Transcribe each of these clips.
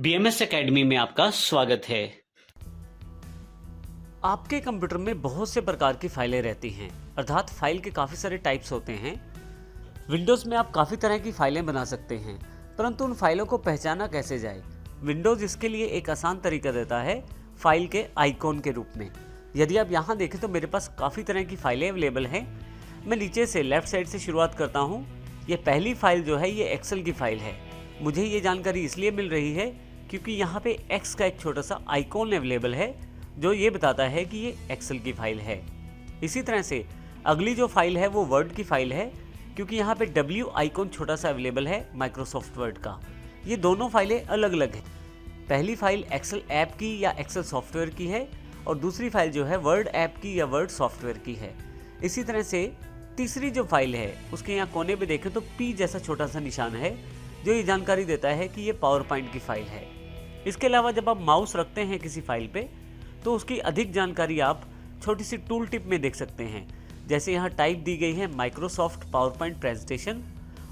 BMS academy में आपका स्वागत है। आपके कंप्यूटर में बहुत से प्रकार की फाइलें रहती हैं, अर्थात फाइल के काफ़ी सारे टाइप्स होते हैं। विंडोज़ में आप काफ़ी तरह की फाइलें बना सकते हैं, परंतु उन फाइलों को पहचाना कैसे जाए। विंडोज़ इसके लिए एक आसान तरीका देता है फाइल के आइकॉन के रूप में। यदि आप यहाँ देखें तो मेरे पास काफ़ी तरह की फाइलें अवेलेबल हैं। मैं नीचे से लेफ़्ट साइड से शुरुआत करता हूँ। ये पहली फाइल जो है ये एक्सेल की फाइल है। मुझे ये जानकारी इसलिए मिल रही है क्योंकि यहाँ पे एक्स का एक छोटा सा आइकॉन अवेलेबल है जो ये बताता है कि ये एक्सेल की फाइल है। इसी तरह से अगली जो फाइल है वो वर्ड की फाइल है, क्योंकि यहाँ पे W आइकॉन छोटा सा अवेलेबल है माइक्रोसॉफ्ट वर्ड का। ये दोनों फाइलें अलग अलग हैं। पहली फाइल एक्सेल ऐप की या एक्सेल सॉफ्टवेयर की है और दूसरी फाइल जो है वर्ड ऐप की या वर्ड सॉफ्टवेयर की है। इसी तरह से तीसरी जो फाइल है उसके यहाँ कोने पे देखें तो P जैसा छोटा सा निशान है जो ये जानकारी देता है कि ये पावर पॉइंट की फाइल है। इसके अलावा जब आप माउस रखते हैं किसी फाइल पे तो उसकी अधिक जानकारी आप छोटी सी टूल टिप में देख सकते हैं। जैसे यहाँ टाइप दी गई है Microsoft power point presentation,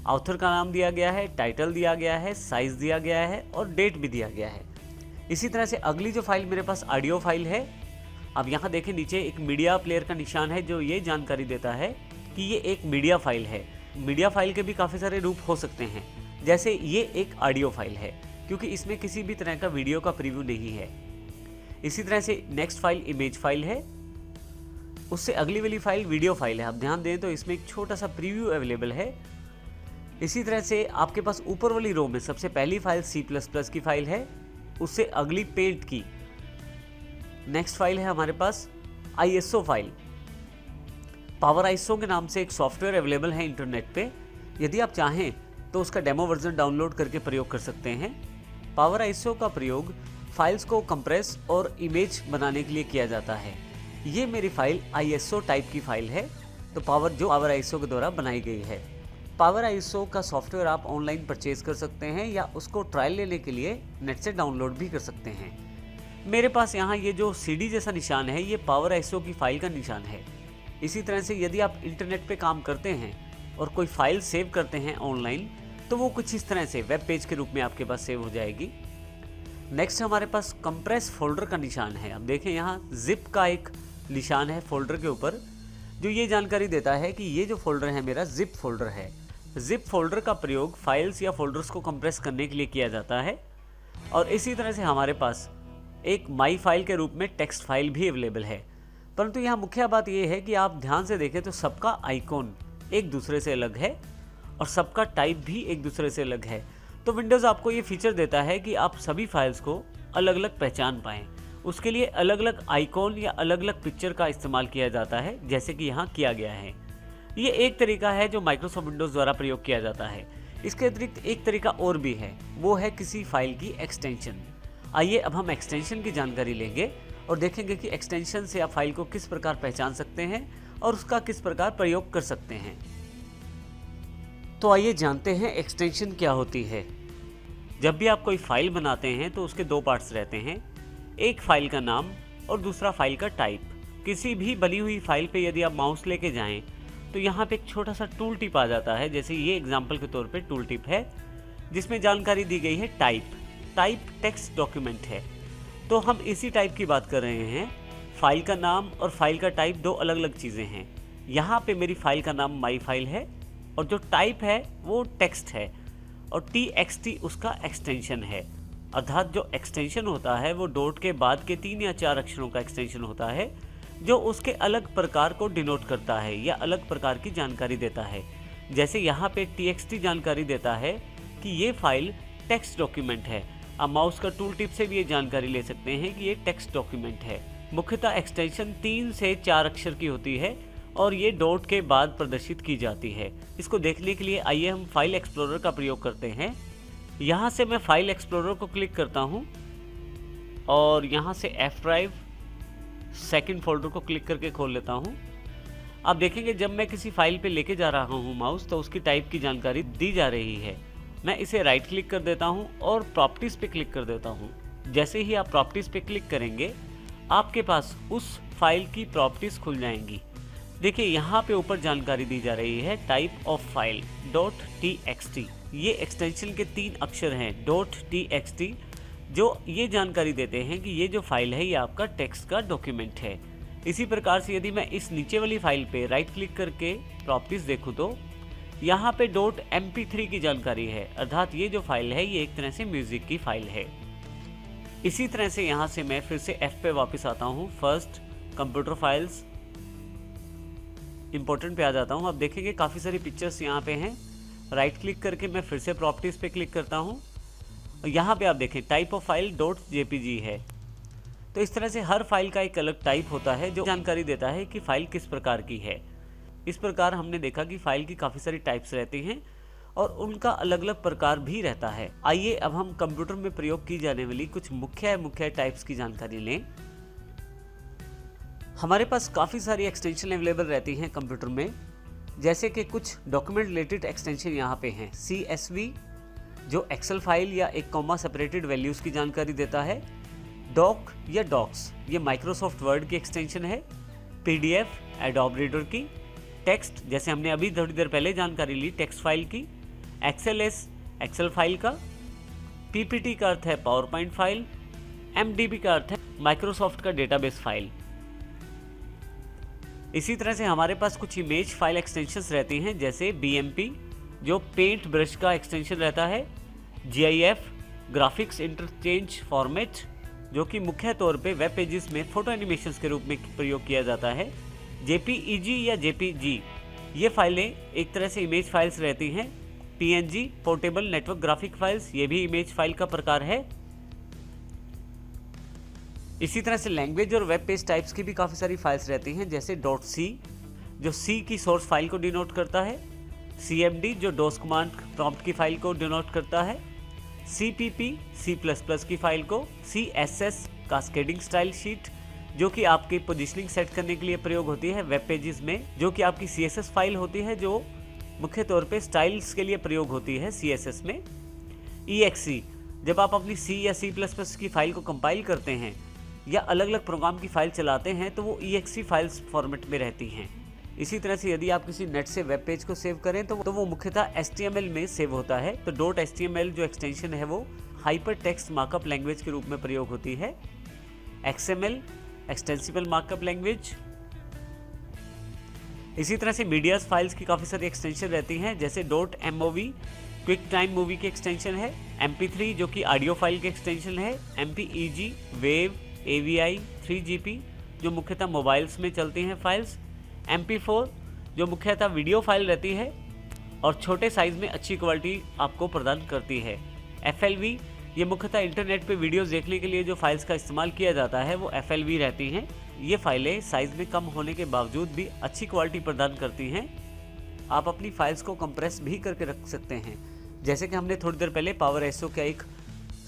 author का नाम दिया गया है, टाइटल दिया गया है, साइज दिया गया है और डेट भी दिया गया है। इसी तरह से अगली जो फाइल मेरे पास ऑडियो फाइल है। अब यहाँ देखें नीचे एक मीडिया प्लेयर का निशान है जो ये जानकारी देता है कि ये एक मीडिया फाइल है। मीडिया फाइल के भी काफ़ी सारे रूप हो सकते हैं, जैसे ये एक ऑडियो फाइल है क्योंकि इसमें किसी भी तरह का वीडियो का प्रीव्यू नहीं है। इसी तरह से नेक्स्ट फाइल इमेज फाइल है। उससे अगली वाली फाइल वीडियो फाइल है। आप ध्यान दें तो इसमें एक छोटा सा प्रीव्यू अवेलेबल है। इसी तरह से आपके पास ऊपर वाली रो में सबसे पहली फाइल C++ की फाइल है, उससे अगली पेंट की। नेक्स्ट फाइल है हमारे पास ISO फाइल। पावर ISO के नाम से एक सॉफ्टवेयर अवेलेबल है इंटरनेट पे। यदि आप चाहें तो उसका डेमो वर्जन डाउनलोड करके प्रयोग कर सकते हैं। पावर ISO का प्रयोग फाइल्स को कंप्रेस और इमेज बनाने के लिए किया जाता है। ये मेरी फाइल ISO टाइप की फाइल है, तो पावर ISO के द्वारा बनाई गई है। पावर ISO का सॉफ्टवेयर आप ऑनलाइन परचेज कर सकते हैं या उसको ट्रायल लेने के लिए नेट से डाउनलोड भी कर सकते हैं। मेरे पास यहाँ ये जो CD जैसा निशान है ये पावर ISO की फाइल का निशान है। इसी तरह से यदि आप इंटरनेट पे काम करते हैं और कोई फाइल सेव करते हैं ऑनलाइन तो वो कुछ इस तरह से वेब पेज के रूप में आपके पास सेव हो जाएगी। नेक्स्ट हमारे पास कंप्रेस फोल्डर का निशान है। अब देखें यहाँ जिप का एक निशान है फोल्डर के ऊपर जो ये जानकारी देता है कि ये जो फोल्डर है मेरा जिप फोल्डर है। जिप फोल्डर का प्रयोग फाइल्स या फोल्डर्स को कंप्रेस करने के लिए किया जाता है। और इसी तरह से हमारे पास एक माई फाइल के रूप में टेक्स्ट फाइल भी अवेलेबल है। परंतु यहाँ मुख्य बात यह है कि आप ध्यान से देखें तो सबका आइकॉन एक दूसरे से अलग है और सबका टाइप भी एक दूसरे से अलग है। तो विंडोज़ आपको ये फीचर देता है कि आप सभी फाइल्स को अलग अलग पहचान पाएँ। उसके लिए अलग अलग आइकॉन या अलग अलग पिक्चर का इस्तेमाल किया जाता है, जैसे कि यहाँ किया गया है। ये एक तरीका है जो माइक्रोसॉफ्ट विंडोज़ द्वारा प्रयोग किया जाता है। इसके अतिरिक्त एक तरीका और भी है, वो है किसी फाइल की एक्सटेंशन। आइए अब हम एक्सटेंशन की जानकारी लेंगे और देखेंगे कि एक्सटेंशन से आप फाइल को किस प्रकार पहचान सकते हैं और उसका किस प्रकार प्रयोग कर सकते हैं। तो आइए जानते हैं एक्सटेंशन क्या होती है। जब भी आप कोई फाइल बनाते हैं तो उसके दो पार्ट्स रहते हैं, एक फाइल का नाम और दूसरा फाइल का टाइप। किसी भी बनी हुई फाइल पे यदि आप माउस लेके जाएं तो यहाँ पे एक छोटा सा टूल टिप आ जाता है। जैसे ये एग्जांपल के तौर पे टूल टिप है जिसमें जानकारी दी गई है टाइप टेक्स्ट डॉक्यूमेंट है। तो हम इसी टाइप की बात कर रहे हैं। फाइल का नाम और फाइल का टाइप दो अलग अलग चीज़ें हैं। यहाँ पे मेरी फाइल का नाम माई फाइल है और जो टाइप है वो टेक्स्ट है और TXT उसका एक्सटेंशन है। अर्थात जो एक्सटेंशन होता है वो डॉट के बाद के 3 या 4 अक्षरों का एक्सटेंशन होता है जो उसके अलग प्रकार को डिनोट करता है या अलग प्रकार की जानकारी देता है। जैसे यहाँ पे TXT जानकारी देता है कि ये फाइल टेक्स्ट डॉक्यूमेंट है। आप माउस का टूल टिप से भी ये जानकारी ले सकते हैं कि ये टेक्स्ट डॉक्यूमेंट है। मुख्यतः एक्सटेंशन 3 से 4 अक्षर की होती है और ये डॉट के बाद प्रदर्शित की जाती है। इसको देखने के लिए आइए हम फाइल एक्सप्लोरर का प्रयोग करते हैं। यहाँ से मैं फाइल एक्सप्लोरर को क्लिक करता हूँ और यहाँ से F ड्राइव सेकंड फोल्डर को क्लिक करके खोल लेता हूँ। आप देखेंगे जब मैं किसी फाइल पे लेके जा रहा हूँ माउस तो उसकी टाइप की जानकारी दी जा रही है। मैं इसे राइट क्लिक कर देता हूँ और प्रॉपर्टीज़ पे क्लिक कर देता हूँ। जैसे ही आप प्रॉपर्टीज़ पे क्लिक करेंगे आपके पास उस फाइल की प्रॉपर्टीज़ खुल जाएंगी। देखिए यहाँ पे ऊपर जानकारी दी जा रही है टाइप ऑफ फाइल .txt। ये एक्सटेंशन के 3 अक्षर हैं .txt जो ये जानकारी देते हैं कि ये जो फाइल है ये आपका टेक्स्ट का डॉक्यूमेंट है। इसी प्रकार से यदि मैं इस नीचे वाली फाइल पे राइट क्लिक करके प्रॉपर्टीज देखूं तो यहाँ पे .mp3 की जानकारी है, अर्थात ये जो फाइल है ये एक तरह से म्यूजिक की फाइल है। इसी तरह से यहाँ से मैं फिर से F पे वापस आता हूँ, फर्स्ट कंप्यूटर फाइल्स, इंपॉर्टेंट पे आ जाता हूँ। अब देखेंगे काफ़ी सारी पिक्चर्स यहाँ पे हैं। राइट क्लिक करके मैं फिर से प्रॉपर्टीज़ पे क्लिक करता हूँ और यहाँ पे आप देखें टाइप ऑफ फाइल .jpg है। तो इस तरह से हर फाइल का एक अलग टाइप होता है जो जानकारी देता है कि फाइल किस प्रकार की है। इस प्रकार हमने देखा कि फाइल की काफ़ी सारी टाइप्स रहती हैं और उनका अलग अलग प्रकार भी रहता है। आइए अब हम कंप्यूटर में प्रयोग की जाने वाली कुछ मुख्य टाइप्स की जानकारी लें। हमारे पास काफ़ी सारी एक्सटेंशन अवेलेबल रहती हैं कंप्यूटर में, जैसे कि कुछ डॉक्यूमेंट रिलेटेड एक्सटेंशन यहाँ पे हैं। CSV जो एक्सेल फाइल या एक कॉमा सेपरेटेड वैल्यूज़ की जानकारी देता है। डॉक या डॉक्स ये माइक्रोसॉफ्ट वर्ड की एक्सटेंशन है। PDF एडोब रीडर की। टेक्स्ट जैसे हमने अभी थोड़ी देर पहले जानकारी ली टेक्स्ट फाइल की। XLS एक्सेल फाइल का। PPT का अर्थ है पावर पॉइंट फाइल। MDB का अर्थ है माइक्रोसॉफ्ट का डेटाबेस फाइल। इसी तरह से हमारे पास कुछ इमेज फाइल एक्सटेंशंस रहती हैं, जैसे BMP जो पेंट ब्रश का एक्सटेंशन रहता है। GIF ग्राफिक्स इंटरचेंज फॉर्मेट जो कि मुख्य तौर पे वेब पेजेस में फोटो एनिमेशंस के रूप में प्रयोग किया जाता है। JPEG या JPG ये फाइलें एक तरह से इमेज फाइल्स रहती हैं। PNG portable network graphic files ये भी इमेज फाइल का प्रकार है। इसी तरह से लैंग्वेज और वेब पेज टाइप्स की भी काफ़ी सारी फाइल्स रहती हैं, जैसे .c जो C की सोर्स फाइल को डिनोट करता है। CMD जो डोस कमांड प्रॉम्प्ट की फाइल को डिनोट करता है। CPP C++ की फाइल को। CSS कास्केडिंग स्टाइल शीट जो कि आपकी पोजीशनिंग सेट करने के लिए प्रयोग होती है वेब पेजेस में, जो कि आपकी CSS फाइल होती है जो मुख्य तौर पे स्टाइल्स के लिए प्रयोग होती है CSS में। EXE जब आप अपनी C या C++ की फाइल को कंपाइल करते हैं या अलग अलग प्रोग्राम की फाइल चलाते हैं तो वो EXE फाइल्स फॉर्मेट में रहती हैं। इसी तरह से यदि आप किसी नेट से वेब पेज को सेव करें तो वो मुख्यतः HTML में सेव होता है। तो .html जो एक्सटेंशन है वो हाइपर टेक्स्ट मार्कअप लैंग्वेज के रूप में प्रयोग होती है। XML extensible markup language. इसी तरह से मीडियाज फाइल्स की काफ़ी सारी एक्सटेंशन रहती हैं, जैसे .mov क्विक टाइम मूवी की एक्सटेंशन है। MP3 जो कि ऑडियो फाइल की एक्सटेंशन है। MPEG वेव AVI 3GP जो मुख्यतः मोबाइल्स में चलती हैं फाइल्स। MP4 जो मुख्यतः वीडियो फाइल रहती है और छोटे साइज़ में अच्छी क्वालिटी आपको प्रदान करती है। FLV ये मुख्यतः इंटरनेट पे वीडियोस देखने के लिए जो फाइल्स का इस्तेमाल किया जाता है वो FLV रहती हैं। ये फाइलें साइज़ में कम होने के बावजूद भी अच्छी क्वालिटी प्रदान करती हैं। आप अपनी फाइल्स को कंप्रेस भी करके रख सकते हैं, जैसे कि हमने थोड़ी देर पहले पावर SO का एक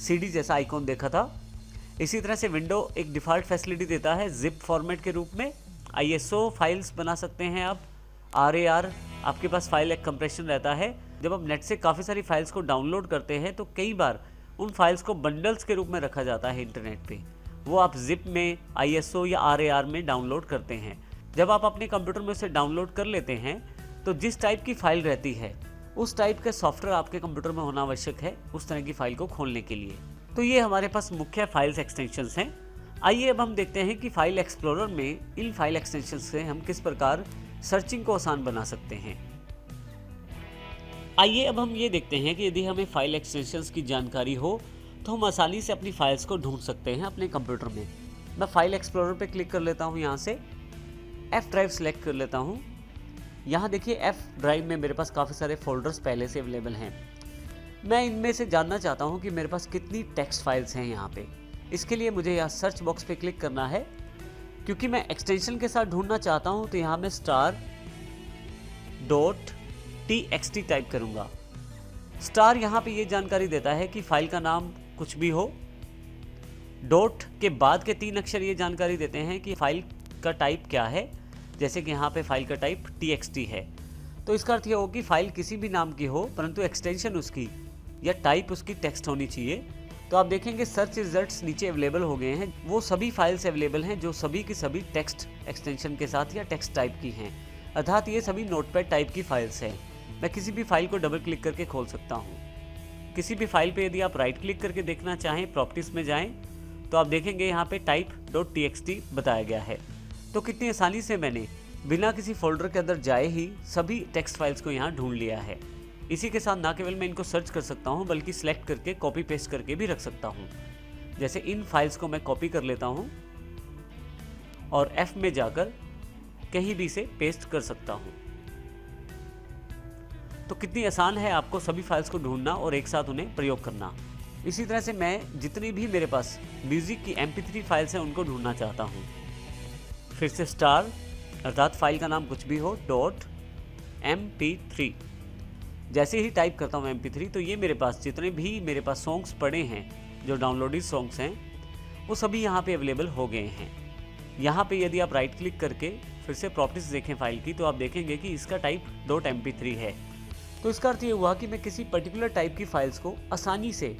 CD जैसा आइकॉन देखा था। इसी तरह से विंडो एक डिफ़ॉल्ट फैसिलिटी देता है जिप फॉर्मेट के रूप में। ISO फाइल्स बना सकते हैं आप। RAR आपके पास फाइल एक कंप्रेशन रहता है। जब आप नेट से काफ़ी सारी फाइल्स को डाउनलोड करते हैं तो कई बार उन फाइल्स को बंडल्स के रूप में रखा जाता है इंटरनेट पे, वो आप जिप में ISO या RAR में डाउनलोड करते हैं। जब आप अपने कंप्यूटर में उसे डाउनलोड कर लेते हैं तो जिस टाइप की फ़ाइल रहती है उस टाइप का सॉफ्टवेयर आपके कंप्यूटर में होना आवश्यक है उस तरह की फ़ाइल को खोलने के लिए। तो ये हमारे पास मुख्य फाइल्स एक्सटेंशंस हैं। आइए अब हम देखते हैं कि फाइल एक्सप्लोरर में इन फाइल एक्सटेंशंस से हम किस प्रकार सर्चिंग को आसान बना सकते हैं। आइए अब हम ये देखते हैं कि यदि हमें फाइल एक्सटेंशंस की जानकारी हो तो हम आसानी से अपनी फाइल्स को ढूंढ सकते हैं अपने कंप्यूटर में। मैं फाइल एक्सप्लोरर पे क्लिक कर लेता हूँ, यहाँ से F ड्राइव सेलेक्ट कर लेता हूँ। यहाँ देखिए F ड्राइव में मेरे पास काफ़ी सारे फोल्डर्स पहले से अवेलेबल हैं। मैं इनमें से जानना चाहता हूँ कि मेरे पास कितनी टेक्स्ट फाइल्स हैं यहाँ पे। इसके लिए मुझे यहाँ सर्च बॉक्स पे क्लिक करना है। क्योंकि मैं एक्सटेंशन के साथ ढूंढना चाहता हूँ तो यहाँ मैं star.txt टाइप करूँगा। स्टार यहाँ पे ये जानकारी देता है कि फाइल का नाम कुछ भी हो। डॉट के बाद के 3 अक्षर ये जानकारी देते हैं कि फाइल का टाइप क्या है, जैसे कि यहाँ पे फाइल का टाइप txt है। तो इसका अर्थ ये हो कि फाइल किसी भी नाम की हो परंतु एक्सटेंशन उसकी या टाइप उसकी टेक्स्ट होनी चाहिए। तो आप देखेंगे सर्च रिजल्ट्स नीचे अवेलेबल हो गए हैं। वो सभी फाइल्स अवेलेबल हैं जो सभी की सभी टेक्स्ट एक्सटेंशन के साथ या टेक्स्ट टाइप की हैं, अर्थात ये सभी नोटपैड टाइप की फाइल्स हैं। मैं किसी भी फाइल को डबल क्लिक करके खोल सकता हूँ। किसी भी फाइल पे यदि आप राइट क्लिक करके देखना चाहें, प्रॉपर्टीज में जाएं, तो आप देखेंगे यहाँ पे type.txt बताया गया है। तो कितनी आसानी से मैंने बिना किसी फोल्डर के अंदर जाए ही सभी टेक्स्ट फाइल्स को यहाँ ढूंढ लिया है। इसी के साथ ना केवल मैं इनको सर्च कर सकता हूँ बल्कि सिलेक्ट करके कॉपी पेस्ट करके भी रख सकता हूँ। जैसे इन फाइल्स को मैं कॉपी कर लेता हूँ और F में जाकर कहीं भी से पेस्ट कर सकता हूँ। तो कितनी आसान है आपको सभी फाइल्स को ढूंढना और एक साथ उन्हें प्रयोग करना। इसी तरह से मैं जितनी भी मेरे पास म्यूजिक की MP3 फाइल्स हैं उनको ढूंढना चाहता हूँ। फिर से स्टार अर्थात फाइल का नाम कुछ भी हो .mp3 जैसे ही टाइप करता हूँ MP3 तो ये मेरे पास जितने भी मेरे पास सॉन्ग्स पड़े हैं, जो डाउनलोडेड सॉन्ग्स हैं, वो सभी यहाँ पे अवेलेबल हो गए हैं। यहाँ पे यदि आप राइट क्लिक करके फिर से प्रॉपर्टीज देखें फाइल की, तो आप देखेंगे कि इसका टाइप .mp3 है। तो इसका अर्थ ये हुआ कि मैं किसी पर्टिकुलर टाइप की फाइल्स को आसानी से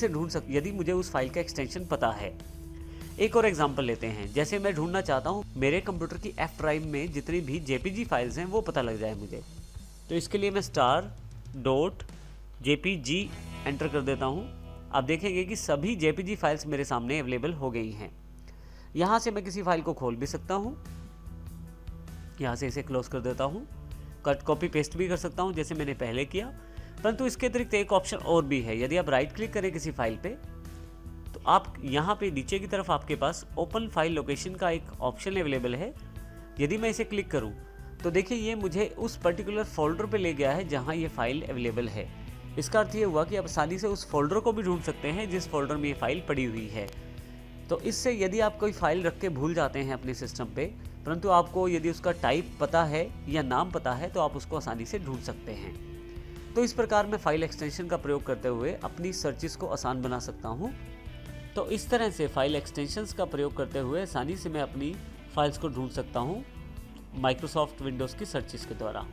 ढूंढ सकता यदि मुझे उस फाइल का एक्सटेंशन पता है। एक और एग्जांपल लेते हैं। जैसे मैं ढूंढना चाहता हूँ मेरे कंप्यूटर की F ड्राइव में जितनी भी JPG फाइल्स हैं वो पता लग जाए मुझे, तो इसके लिए मैं star.jpg एंटर कर देता हूँ। आप देखेंगे कि सभी JPG फाइल्स मेरे सामने अवेलेबल हो गई हैं। यहाँ से मैं किसी फाइल को खोल भी सकता हूँ, यहाँ से इसे क्लोज कर देता हूँ, कट कॉपी पेस्ट भी कर सकता हूँ जैसे मैंने पहले किया। परंतु इसके अतिरिक्त एक ऑप्शन और भी है। यदि आप राइट क्लिक करें किसी फाइल पे, तो आप यहाँ पे नीचे की तरफ आपके पास ओपन फाइल लोकेशन का एक ऑप्शन अवेलेबल है। यदि मैं इसे क्लिक करूँ तो देखिए ये मुझे उस पर्टिकुलर फोल्डर पे ले गया है जहाँ ये फाइल अवेलेबल है। इसका अर्थ ये हुआ कि आप आसानी से उस फोल्डर को भी ढूंढ सकते हैं जिस फोल्डर में ये फाइल पड़ी हुई है। तो इससे यदि आप कोई फाइल रख के भूल जाते हैं अपने सिस्टम पे, परंतु आपको यदि उसका टाइप पता है या नाम पता है, तो आप उसको आसानी से ढूंढ सकते हैं। तो इस प्रकार मैं फाइल एक्सटेंशन का प्रयोग करते हुए अपनी सर्चेस को आसान बना सकता हूँ। तो इस तरह से फाइल एक्सटेंशंस का प्रयोग करते हुए आसानी से मैं अपनी फाइल्स को ढूंढ सकता हूँ माइक्रोसॉफ्ट विंडोज़ की सर्चेस के द्वारा।